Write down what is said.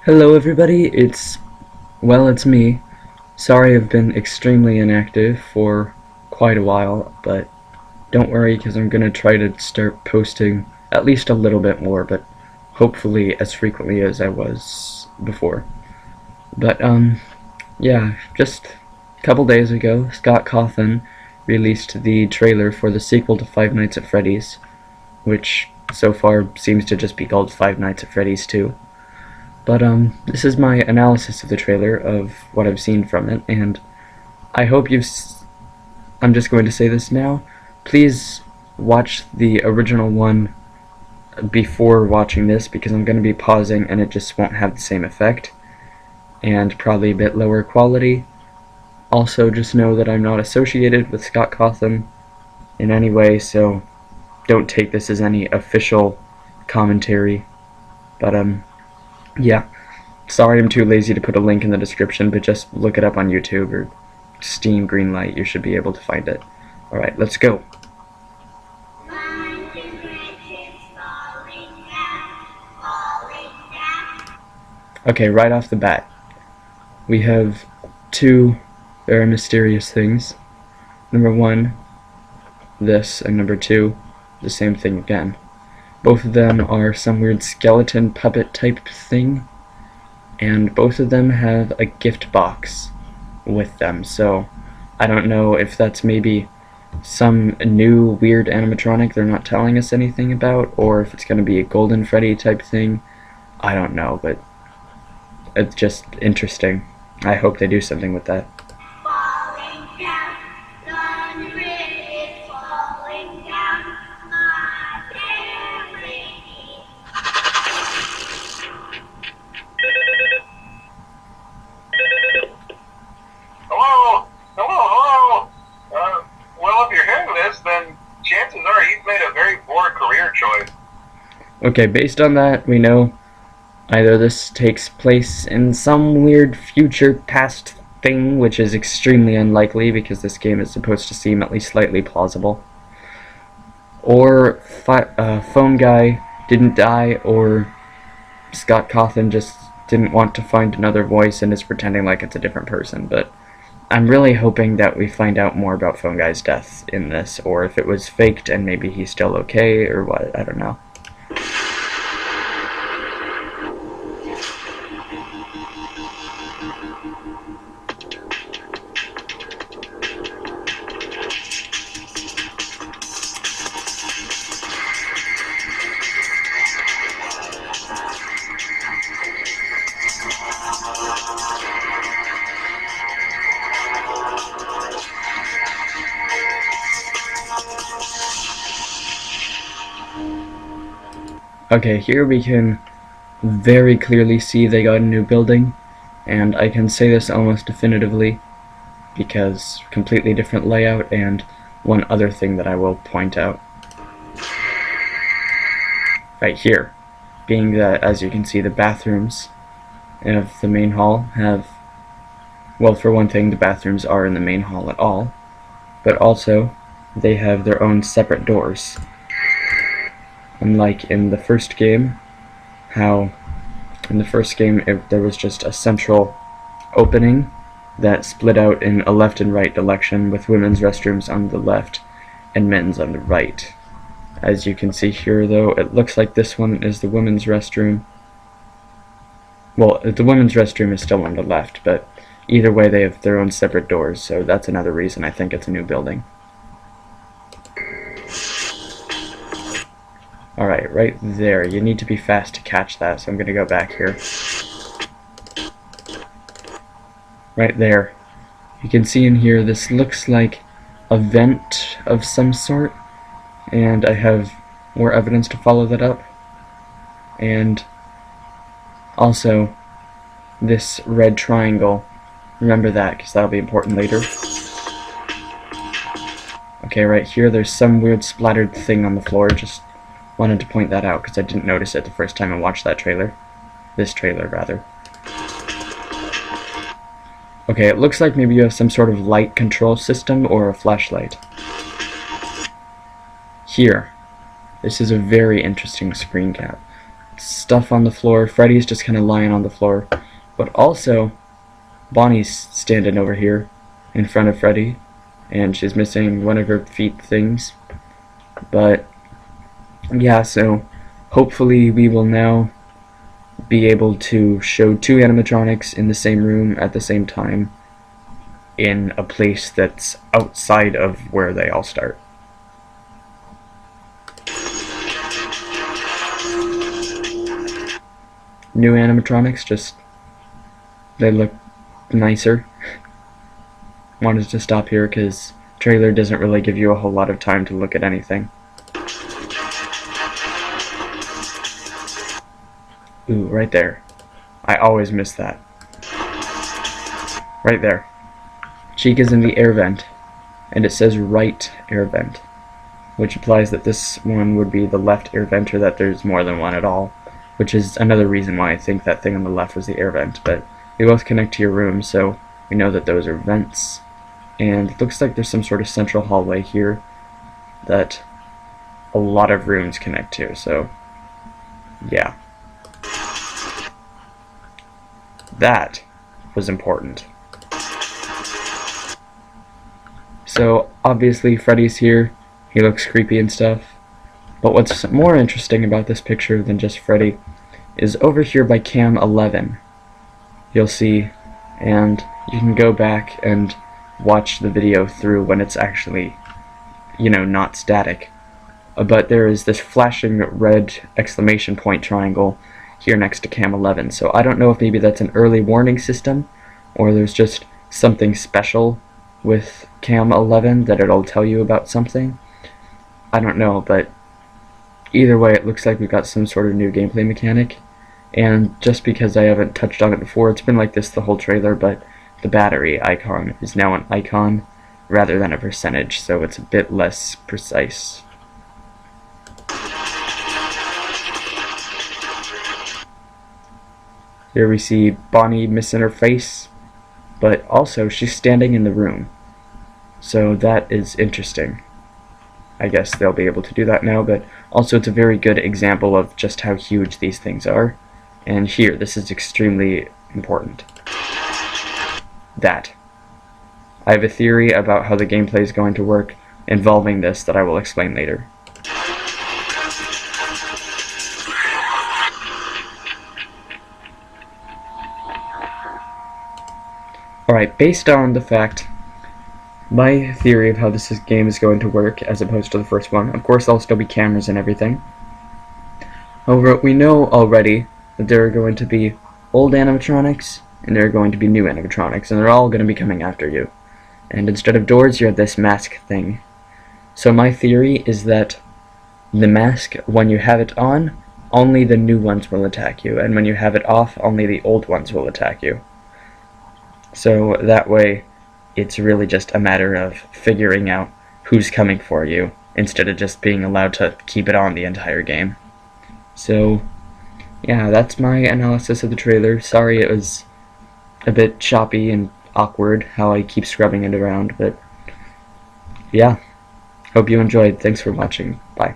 Hello everybody, it's me. Sorry I've been extremely inactive for quite a while, but don't worry because I'm gonna try to start posting at least a little bit more, but hopefully as frequently as I was before. But yeah, just a couple days ago, Scott Cawthon released the trailer for the sequel to Five Nights at Freddy's, which so far seems to just be called Five Nights at Freddy's 2. But this is my analysis of the trailer, of what I've seen from it, and I hope I'm just going to say this now. Please watch the original one before watching this, because I'm going to be pausing and it just won't have the same effect, and probably a bit lower quality. Also, just know that I'm not associated with Scott Cawthon in any way, so don't take this as any official commentary. But yeah, sorry I'm too lazy to put a link in the description, but just look it up on YouTube or Steam Greenlight, you should be able to find it. Alright, let's go. Okay, right off the bat, we have two very mysterious things. Number one, this, and number two, the same thing again. Both of them are some weird skeleton puppet type thing, and both of them have a gift box with them, so I don't know if that's maybe some new weird animatronic they're not telling us anything about, or if it's going to be a Golden Freddy type thing. I don't know, but it's just interesting. I hope they do something with that. Chances are he's made a very poor career choice. Okay, based on that, we know either this takes place in some weird future past thing, which is extremely unlikely because this game is supposed to seem at least slightly plausible, or Phone Guy didn't die, or Scott Cawthon just didn't want to find another voice and is pretending like it's a different person. But I'm really hoping that we find out more about Phone Guy's death in this, or if it was faked and maybe he's still okay, or what, I don't know. Okay, here we can very clearly see they got a new building, and I can say this almost definitively because completely different layout. And one other thing that I will point out right here, being that, as you can see, the bathrooms of the main hall have, well, for one thing, the bathrooms are in the main hall at all, but also they have their own separate doors. Unlike in the first game, how in the first game there was just a central opening that split out in a left and right direction, with women's restrooms on the left and men's on the right. As you can see here, though, it looks like this one is the women's restroom. Well, the women's restroom is still on the left, but either way they have their own separate doors, so that's another reason I think it's a new building. Alright, right there. You need to be fast to catch that, so I'm gonna go back here. Right there. You can see in here, this looks like a vent of some sort, and I have more evidence to follow that up. And also, this red triangle. Remember that, because that'll be important later. Okay, right here, there's some weird splattered thing on the floor. Just wanted to point that out because I didn't notice it the first time I watched that trailer. This trailer, rather. Okay, it looks like maybe you have some sort of light control system or a flashlight. Here, this is a very interesting screen cap. stuff on the floor. Freddy's just kind of lying on the floor. But also, Bonnie's standing over here in front of Freddy, and she's missing one of her feet things. But yeah, so hopefully we will now be able to show two animatronics in the same room at the same time in a place that's outside of where they all start. New animatronics, just they look nicer. Wanted to stop here because trailer doesn't really give you a whole lot of time to look at anything. Ooh, right there. I always miss that. Right there. Chica's in the air vent, and it says right air vent, which implies that this one would be the left air vent, or that there's more than one at all, which is another reason why I think that thing on the left was the air vent. But they both connect to your room, so we know that those are vents. And it looks like there's some sort of central hallway here that a lot of rooms connect to, so yeah. That was important. So obviously Freddy's here, he looks creepy and stuff, but what's more interesting about this picture than just Freddy is over here by cam 11. You'll see, and you can go back and watch the video through when it's actually, you know, not static. But there is this flashing red exclamation point triangle here next to cam 11, so I don't know if maybe that's an early warning system, or there's just something special with cam 11 that it'll tell you about something. I don't know, but either way it looks like we've got some sort of new gameplay mechanic, and just because I haven't touched on it before, it's been like this the whole trailer, but the battery icon is now an icon rather than a percentage, so it's a bit less precise. Here we see Bonnie missing her face, but also she's standing in the room, so that is interesting. I guess they'll be able to do that now, but also it's a very good example of just how huge these things are. And here, this is extremely important. That. I have a theory about how the gameplay is going to work involving this that I will explain later. Alright, based on the fact, my theory of how this game is going to work as opposed to the first one, of course there'll still be cameras and everything. However, we know already that there are going to be old animatronics and there are going to be new animatronics, and they're all going to be coming after you. And instead of doors, you have this mask thing. So my theory is that the mask, when you have it on, only the new ones will attack you, and when you have it off, only the old ones will attack you. So that way, it's really just a matter of figuring out who's coming for you, instead of just being allowed to keep it on the entire game. So, yeah, that's my analysis of the trailer. Sorry it was a bit choppy and awkward how I keep scrubbing it around, but yeah, hope you enjoyed. Thanks for watching. Bye.